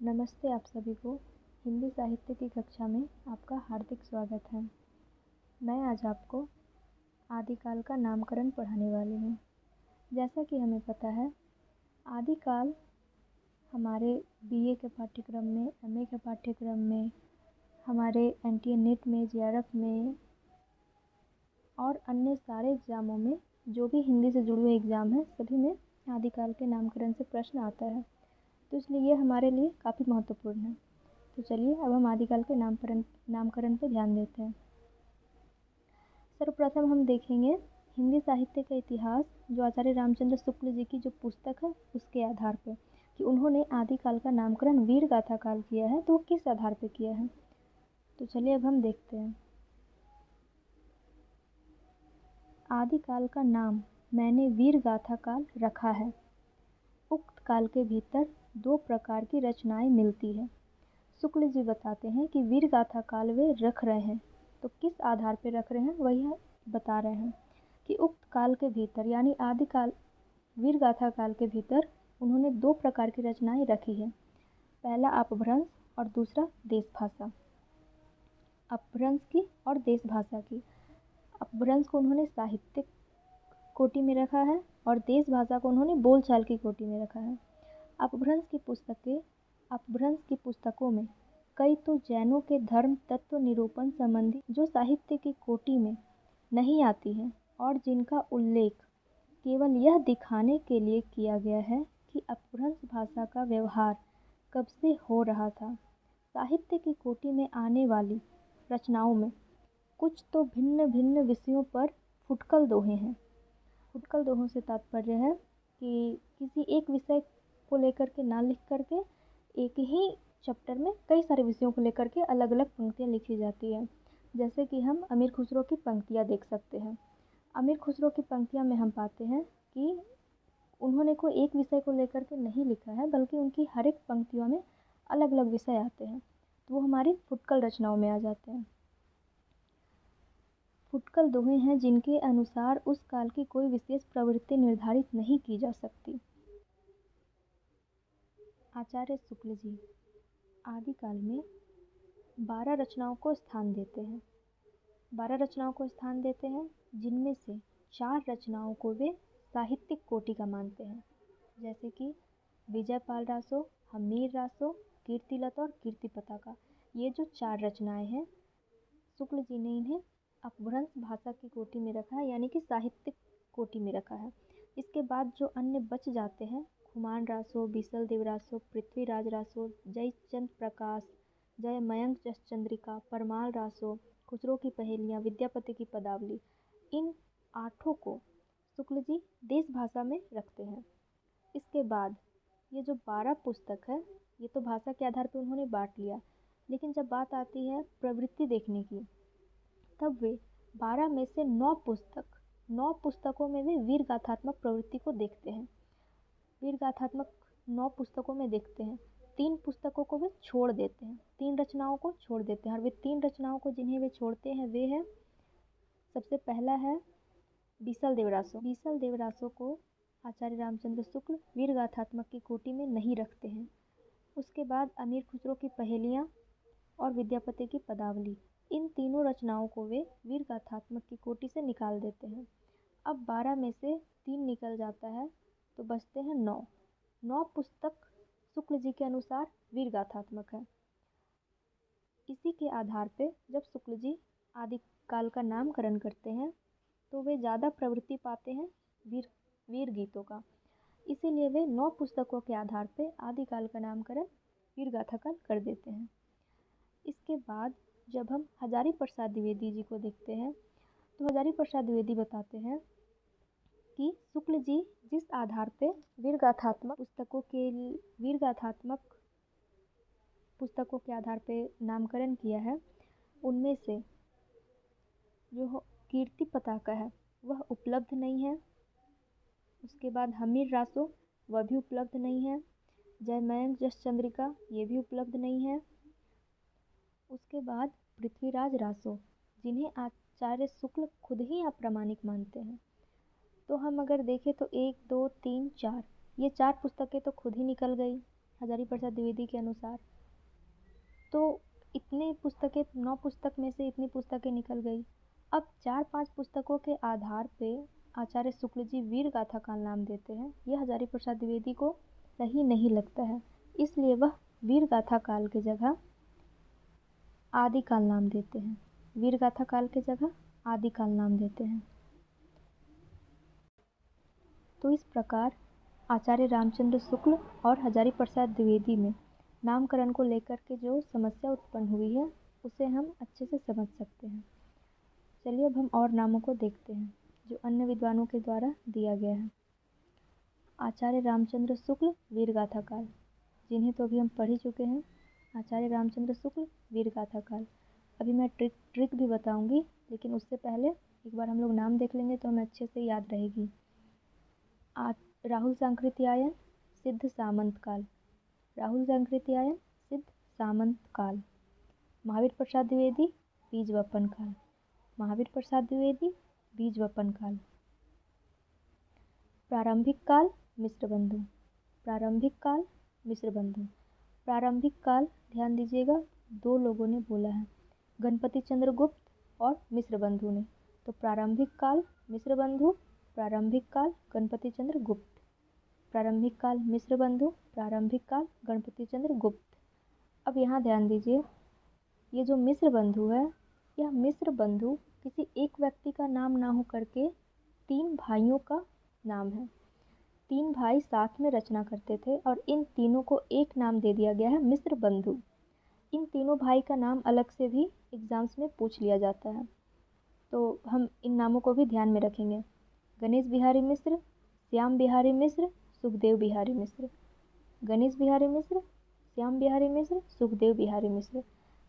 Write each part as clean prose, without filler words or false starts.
नमस्ते आप सभी को। हिंदी साहित्य की कक्षा में आपका हार्दिक स्वागत है। मैं आज आपको आदिकाल का नामकरण पढ़ाने वाली हूँ। जैसा कि हमें पता है, आदिकाल हमारे बीए के पाठ्यक्रम में, एमए के पाठ्यक्रम में, हमारे एनटीए नीट में, जेआरएफ में और अन्य सारे एग्ज़ामों में, जो भी हिंदी से जुड़े हुए एग्ज़ाम हैं, सभी में आदिकाल के नामकरण से प्रश्न आता है। तो इसलिए ये हमारे लिए काफ़ी महत्वपूर्ण है। तो चलिए अब हम आदिकाल के नामकरण पर ध्यान देते हैं। सर्वप्रथम हम देखेंगे हिंदी साहित्य का इतिहास, जो आचार्य रामचंद्र शुक्ल जी की जो पुस्तक है उसके आधार पर, कि उन्होंने आदिकाल का नामकरण वीर गाथा काल किया है। तो वो किस आधार पर किया है, तो चलिए अब हम देखते हैं। आदिकाल का नाम मैंने वीर गाथा काल रखा है। उक्त काल के भीतर दो प्रकार की रचनाएं मिलती है। शुक्ल जी बताते हैं कि वीर गाथा काल वे रख रहे हैं। तो किस आधार पर रख रहे हैं वही बता रहे हैं कि उक्त काल के भीतर, यानी आदिकाल वीर गाथा काल के भीतर उन्होंने दो प्रकार की रचनाएं रखी है। पहला अपभ्रंश और दूसरा देश भाषा। अपभ्रंश की और देश भाषा की। अपभ्रंश को उन्होंने साहित्यिक कोटि में रखा है और देश भाषा को उन्होंने बोलचाल की कोटि में रखा है। अपभ्रंश की पुस्तकों में कई तो जैनों के धर्म तत्व निरूपण संबंधी जो साहित्य की कोटि में नहीं आती हैं, और जिनका उल्लेख केवल यह दिखाने के लिए किया गया है कि अपभ्रंश भाषा का व्यवहार कब से हो रहा था। साहित्य की कोटि में आने वाली रचनाओं में कुछ तो भिन्न भिन्न विषयों पर फुटकल दोहे हैं। फुटकल दोहों से तात्पर्य है कि किसी एक विषय को लेकर के ना लिख करके एक ही चैप्टर में कई सारे विषयों को लेकर के अलग अलग पंक्तियाँ लिखी जाती है। जैसे कि हम अमीर खुसरो की पंक्तियाँ देख सकते हैं। अमीर खुसरो की पंक्तियाँ में हम पाते हैं कि उन्होंने कोई एक विषय को लेकर के नहीं लिखा है, बल्कि उनकी हर एक पंक्तियों में अलग अलग विषय आते हैं। तो वो हमारी फुटकल रचनाओं में आ जाते हैं। फुटकल दोहे हैं जिनके अनुसार उस काल की कोई विशेष प्रवृत्ति निर्धारित नहीं की जा सकती। आचार्य शुक्ल जी आदिकाल में 12 रचनाओं को स्थान देते हैं। 12 रचनाओं को स्थान देते हैं, जिनमें से 4 रचनाओं को वे साहित्यिक कोटि का मानते हैं, जैसे कि विजयपाल रासो, हमीर रासो, कीर्तिलता और कीर्ति पताका। ये जो 4 रचनाएं हैं, शुक्ल जी ने इन्हें अपभ्रंश भाषा की कोटि में रखा है, यानी कि साहित्यिक कोटि में रखा है। इसके बाद जो अन्य बच जाते हैं, खुमान रासो, बीसल देव रासो, पृथ्वीराज रासो, जयचंद प्रकाश, जय मयंक जस चंद्रिका, परमाल रासो, खुसरो की पहेलियाँ, विद्यापति की पदावली, इन 8 को शुक्ल जी देश भाषा में रखते हैं। इसके बाद ये जो 12 पुस्तक है, ये तो भाषा के आधार पर उन्होंने बांट लिया, लेकिन जब बात आती है प्रवृत्ति देखने की, तब वे 12 में से 9 पुस्तकों में वे वीर गाथात्मक प्रवृत्ति को देखते हैं। वीर गाथात्मक 9 पुस्तकों में देखते हैं। 3 पुस्तकों को वे छोड़ देते हैं, 3 रचनाओं को छोड़ देते हैं। और वे 3 रचनाओं को जिन्हें वे छोड़ते हैं वे हैं, सबसे पहला है बीसल देवरासो। बीसल देवरासो को आचार्य रामचंद्र शुक्ल वीर गाथात्मक की कोटि में नहीं रखते हैं। उसके बाद अमीर खुसरो की पहेलियाँ और विद्यापति की पदावली, इन तीनों रचनाओं को वे वीर गाथात्मक की कोटि से निकाल देते हैं। अब 12 में से 3 निकल जाता है, तो बचते हैं 9 पुस्तक शुक्ल जी के अनुसार वीर गाथात्मक है। इसी के आधार पे जब शुक्ल जी आदिकाल का नामकरण करते हैं, तो वे ज़्यादा प्रवृत्ति पाते हैं वीर गीतों का। इसीलिए वे 9 पुस्तकों के आधार पे आदिकाल का नामकरण वीर गाथा काल कर देते हैं। इसके बाद जब हम हजारी प्रसाद द्विवेदी जी को देखते हैं, तो हजारी प्रसाद द्विवेदी बताते हैं कि शुक्ल जी जिस आधार पे वीर गाथात्मक पुस्तकों के आधार पे नामकरण किया है, उनमें से जो कीर्ति पताका है वह उपलब्ध नहीं है। उसके बाद हमीर रासो वह भी उपलब्ध नहीं है। जय मयंक जस चंद्रिका ये भी उपलब्ध नहीं है। उसके बाद पृथ्वीराज रासो, जिन्हें आचार्य शुक्ल खुद ही अप्रामाणिक मानते हैं। तो हम अगर देखें तो 1, 2, 3, 4, ये 4 पुस्तकें तो खुद ही निकल गई, हजारी प्रसाद द्विवेदी के अनुसार। तो इतने पुस्तकें, 9 पुस्तक में से इतनी पुस्तकें निकल गई। अब 4-5 पुस्तकों के आधार पे आचार्य शुक्ल जी वीर गाथा काल नाम देते हैं। यह हजारी प्रसाद द्विवेदी को सही नहीं लगता है, इसलिए वह वीर गाथा काल की जगह आदि काल नाम देते हैं। वीर गाथा काल की जगह आदि काल नाम देते हैं। तो इस प्रकार आचार्य रामचंद्र शुक्ल और हजारी प्रसाद द्विवेदी में नामकरण को लेकर के जो समस्या उत्पन्न हुई है उसे हम अच्छे से समझ सकते हैं। चलिए अब हम और नामों को देखते हैं जो अन्य विद्वानों के द्वारा दिया गया है। आचार्य रामचंद्र शुक्ल वीर गाथा काल, जिन्हें तो अभी हम पढ़ ही चुके हैं। आचार्य रामचंद्र शुक्ल वीर गाथा काल। अभी मैं ट्रिक भी बताऊंगी, लेकिन उससे पहले एक बार हम लोग नाम देख लेंगे तो हमें अच्छे से याद रहेगी। राहुल सांकृत्यायन सिद्ध सामंत काल, राहुल सांकृत्यायन सिद्ध सामंत काल। महावीर प्रसाद द्विवेदी बीज वपन काल, महावीर प्रसाद द्विवेदी बीज वपन काल। प्रारंभिक काल मिश्र बंधु, प्रारंभिक काल मिश्र बंधु। प्रारंभिक काल ध्यान दीजिएगा, 2 लोगों ने बोला है, गणपति चंद्र गुप्त और मिश्र बंधु ने। तो प्रारंभिक काल मिश्र बंधु, प्रारंभिक काल गणपति चंद्र गुप्त। प्रारंभिक काल मिश्र बंधु, प्रारंभिक काल गणपति चंद्र गुप्त। अब यहाँ ध्यान दीजिए, ये जो मिश्र बंधु है, यह मिश्र बंधु किसी एक व्यक्ति का नाम ना हो करके 3 भाइयों का नाम है। 3 भाई साथ में रचना करते थे और इन तीनों को एक नाम दे दिया गया है मिश्र बंधु। इन तीनों भाई का नाम अलग से भी एग्जाम्स में पूछ लिया जाता है, तो हम इन नामों को भी ध्यान में रखेंगे। गणेश बिहारी मिश्र, श्याम बिहारी मिश्र, सुखदेव बिहारी मिश्र। गणेश बिहारी मिश्र, श्याम बिहारी मिश्र, सुखदेव बिहारी मिश्र।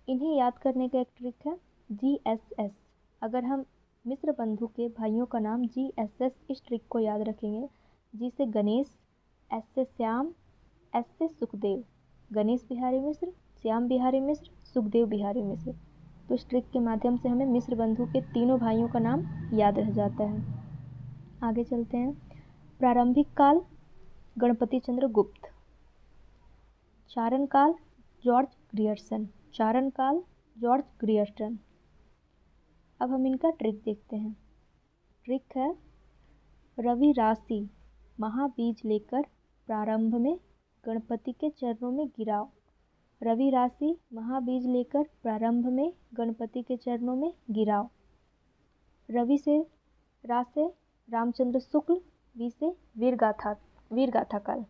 इन्हें याद करने का एक ट्रिक है GSS। अगर हम मिश्र बंधु के भाइयों का नाम GSS, इस ट्रिक को याद रखेंगे, G से गणेश, S से श्याम, S से सुखदेव। गणेश बिहारी मिश्र, श्याम बिहारी मिश्र, सुखदेव बिहारी मिश्र। तो इस ट्रिक के माध्यम से हमें मिश्र बंधु के तीनों भाइयों का नाम याद रह जाता है। आगे चलते हैं। प्रारंभिक काल गणपति चंद्र गुप्त। चारण काल जॉर्ज ग्रियर्सन, चारण काल जॉर्ज ग्रियर्सन। अब हम इनका ट्रिक देखते हैं। ट्रिक है, रवि राशि महाबीज लेकर प्रारंभ में गणपति के चरणों में गिराओ। रवि राशि महाबीज लेकर प्रारंभ में गणपति के चरणों में गिराओ। रवि से रा से रामचंद्र शुक्ल, वी से वीर गाथा काल।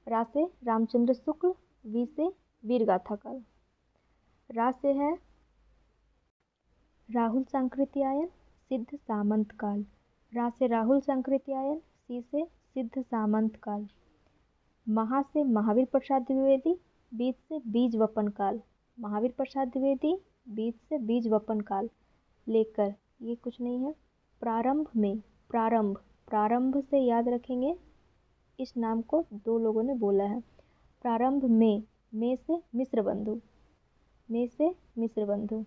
रा से रामचंद्र शुक्ल, वी से वीर गाथा काल। रा से है राहुल सांकृत्यायन सिद्ध सामंत काल। रा से राहुल सांकृत्यायन, सी से सिद्ध सामंत काल। महा से महावीर प्रसाद द्विवेदी, बीज से बीज वपन काल। महावीर प्रसाद द्विवेदी, बीज से बीज वपन काल। लेकर, ये कुछ नहीं है। प्रारंभ में, प्रारंभ से याद रखेंगे, इस नाम को 2 लोगों ने बोला है। प्रारंभ में से मिश्र बंधु, में से मिश्र बंधु।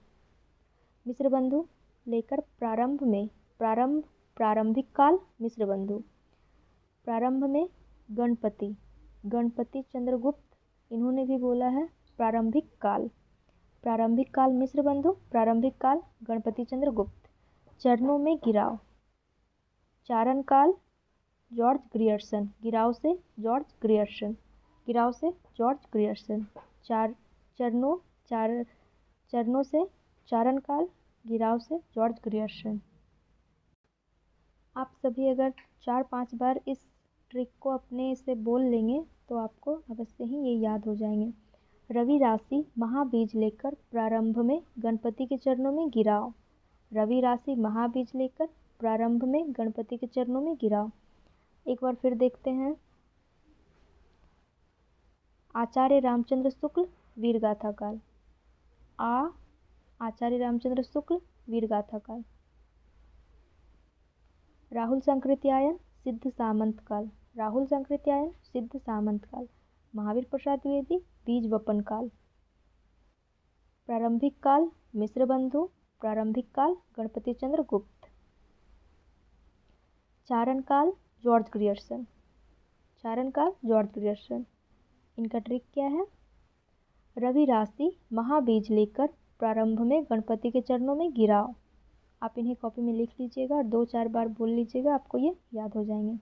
मिश्र बंधु लेकर प्रारंभ में, प्रारंभिक काल मिश्र बंधु। प्रारंभ में गणपति चंद्रगुप्त, इन्होंने भी बोला है प्रारंभिक काल। प्रारंभिक काल मिश्र बंधु, प्रारंभिक काल गणपति चंद्रगुप्त। चरणों में गिराव। चारण काल जॉर्ज ग्रियर्सन, गिराव से जॉर्ज ग्रियर्सन, गिराव से जॉर्ज ग्रियर्सन। चरणों से चारण काल, गिराव से जॉर्ज ग्रियर्सन। आप सभी अगर 4-5 बार इस ट्रिक को अपने से बोल लेंगे तो आपको अवश्य ही ये याद हो जाएंगे। रवि राशि महाबीज लेकर प्रारंभ में गणपति के चरणों में गिराओ। रवि राशि महाबीज लेकर प्रारंभ में गणपति के चरणों में गिराओ। एक बार फिर देखते हैं। आचार्य रामचंद्र शुक्ल वीर गाथा काल। आचार्य रामचंद्र शुक्ल वीर गाथा काल। राहुल सांकृत्यायन सिद्ध सामंत काल। राहुल सांकृत्यायन सिद्ध सामंत काल। महावीर प्रसाद द्विवेदी बीज वपन काल। प्रारंभिक काल मिश्र बंधु, प्रारंभिक काल गणपति चंद्र गुप्त। चारण काल जॉर्ज ग्रियर्सन, चारण काल जॉर्ज ग्रियर्सन। इनका ट्रिक क्या है? रवि राशि महाबीज लेकर प्रारंभ में गणपति के चरणों में गिराओ। आप इन्हें कॉपी में लिख लीजिएगा और 2-4 बार बोल लीजिएगा, आपको ये याद हो जाएंगे।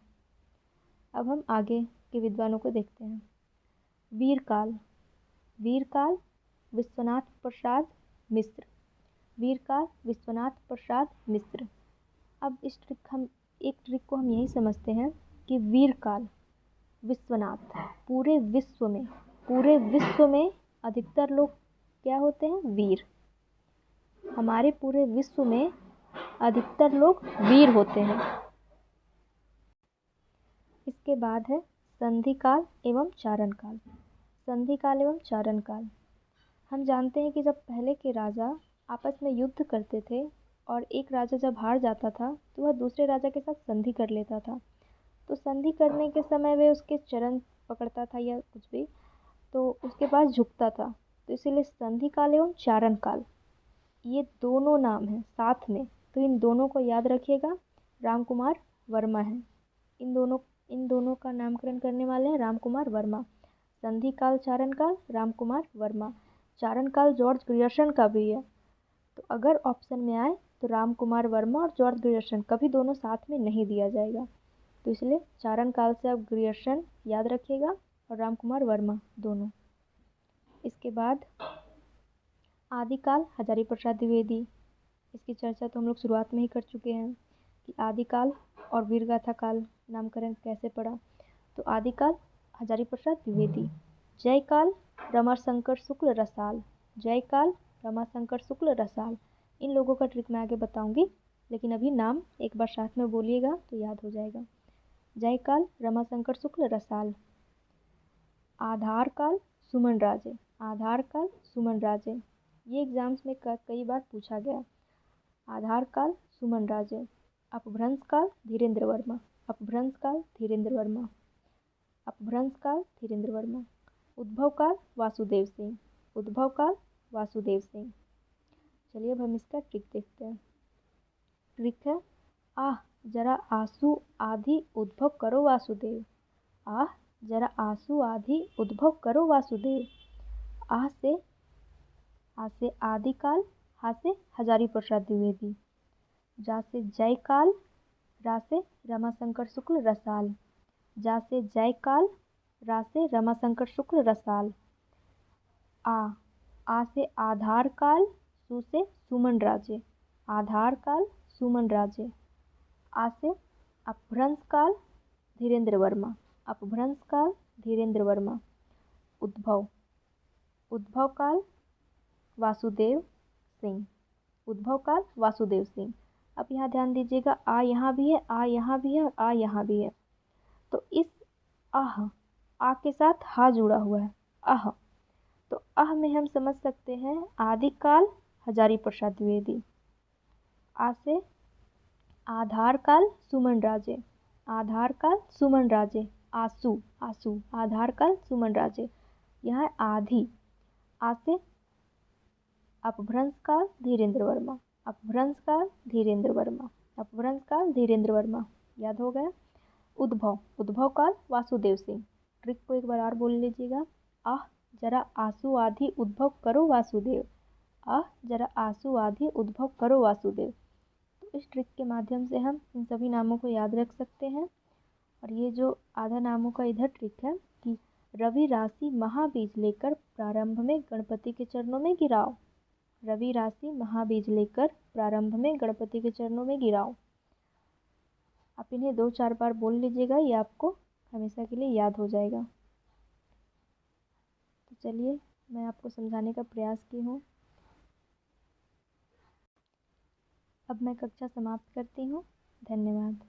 अब हम आगे के विद्वानों को देखते हैं। वीरकाल, वीरकाल विश्वनाथ प्रसाद मिश्र, वीरकाल विश्वनाथ प्रसाद मिश्र। अब एक ट्रिक को हम यही समझते हैं कि वीरकाल विश्वनाथ, पूरे विश्व में अधिकतर लोग क्या होते हैं? वीर। हमारे पूरे विश्व में अधिकतर लोग वीर होते हैं। इसके बाद है संधि काल एवं चारण काल। संधि काल एवं चारण काल। हम जानते हैं कि जब पहले के राजा आपस में युद्ध करते थे और एक राजा जब हार जाता था तो वह दूसरे राजा के साथ संधि कर लेता था। तो संधि करने के समय वे उसके चरण पकड़ता था या कुछ भी, तो उसके पास झुकता था। तो इसीलिए संधि काल एवं चारण काल, ये दोनों नाम हैं साथ में, तो इन दोनों को याद रखिएगा। राम कुमार वर्मा है, इन दोनों का नामकरण करने वाले हैं राम कुमार वर्मा। संधि काल चारण काल राम कुमार वर्मा। चारण काल जॉर्ज ग्रियर्सन का भी है। तो अगर ऑप्शन में आए तो राम कुमार वर्मा और जॉर्ज ग्रियर्सन, कभी दोनों साथ में नहीं दिया जाएगा। तो इसलिए चारण काल से आप ग्रियर्सन याद रखिएगा और राम कुमार वर्मा दोनों। इसके बाद आदिकाल हजारी प्रसाद द्विवेदी। इसकी चर्चा तो हम लोग शुरुआत में ही कर चुके हैं कि आदिकाल और वीरगाथा काल नामकरण कैसे पड़ा। तो आदिकाल हजारी प्रसाद द्विवेदी। जयकाल रमाशंकर शुक्ल रसाल, जयकाल रमाशंकर शुक्ल रसाल। इन लोगों का ट्रिक मैं आगे बताऊंगी, लेकिन अभी नाम एक बार साथ में बोलिएगा तो याद हो जाएगा। जयकाल रमाशंकर शुक्ल रसाल। आधार काल सुमन राजे, आधार काल सुमन राजे। ये एग्जाम्स में कई बार पूछा गया। आधार काल सुमन राजे। अपभ्रंश काल धीरेन्द्र वर्मा, अपभ्रंश काल धीरेन्द्र वर्मा, अपभ्रंश काल धीरेन्द्र वर्मा। उद्भव काल वासुदेव सिंह, उद्भव काल वासुदेव सिंह। चलिए अब हम इसका ट्रिक देखते हैं। ट्रिक है आह जरा आंसू आधी उद्भव करो वासुदेव, आह जरा आंसू आधी उद्भव करो वासुदेव। आह से आदिकाल, हा से हजारी प्रसाद द्विवेदी। जा से जयकाल, रा से रमाशंकर शुक्ल रसाल, जा से जयकाल, रा से रमाशंकर शुक्ल रसाल। आ से आधार काल, सु से सुमन राजे, आधार काल सुमन राजे। आ से अपभ्रंश काल धीरेन्द्र वर्मा, अपभ्रंश काल धीरेन्द्र वर्मा। उद्भव, उद्भव काल वासुदेव सिंह, उद्भव काल वासुदेव सिंह। अब यहाँ ध्यान दीजिएगा, आ यहाँ भी है, आ यहाँ भी है और आ यहाँ भी है। तो इस आ के साथ हा जुड़ा हुआ है, आह। तो आह में हम समझ सकते हैं आदिकाल हजारी प्रसाद द्विवेदी। आ से आधार काल सुमन राजे, आधार काल सुमन राजे। आंसू, आंसू, आधार काल सुमन राजे। यहाँ आधी। आ से अपभ्रंश काल धीरेन्द्र वर्मा, अपभ्रंश काल धीरेन्द्र वर्मा, अपभ्रंश काल धीरेन्द्र वर्मा। याद हो गया। उद्भव, उद्भव काल वासुदेव सिंह। ट्रिक को एक बार और बोल लीजिएगा। आह जरा आंसू आधी उद्भव करो वासुदेव, आह जरा आंसू आधी उद्भव करो वासुदेव। तो इस ट्रिक के माध्यम से हम इन सभी नामों को याद रख सकते हैं। और ये जो आधा नामों का इधर ट्रिक है कि रवि राशि महाबीज लेकर प्रारंभ में गणपति के चरणों में गिराओ, रवि राशि महाबीज लेकर प्रारंभ में गणपति के चरणों में गिराओ। आप इन्हें 2-4 बार बोल लीजिएगा, ये आपको हमेशा के लिए याद हो जाएगा। तो चलिए मैं आपको समझाने का प्रयास की हूँ। अब मैं कक्षा समाप्त करती हूँ। धन्यवाद।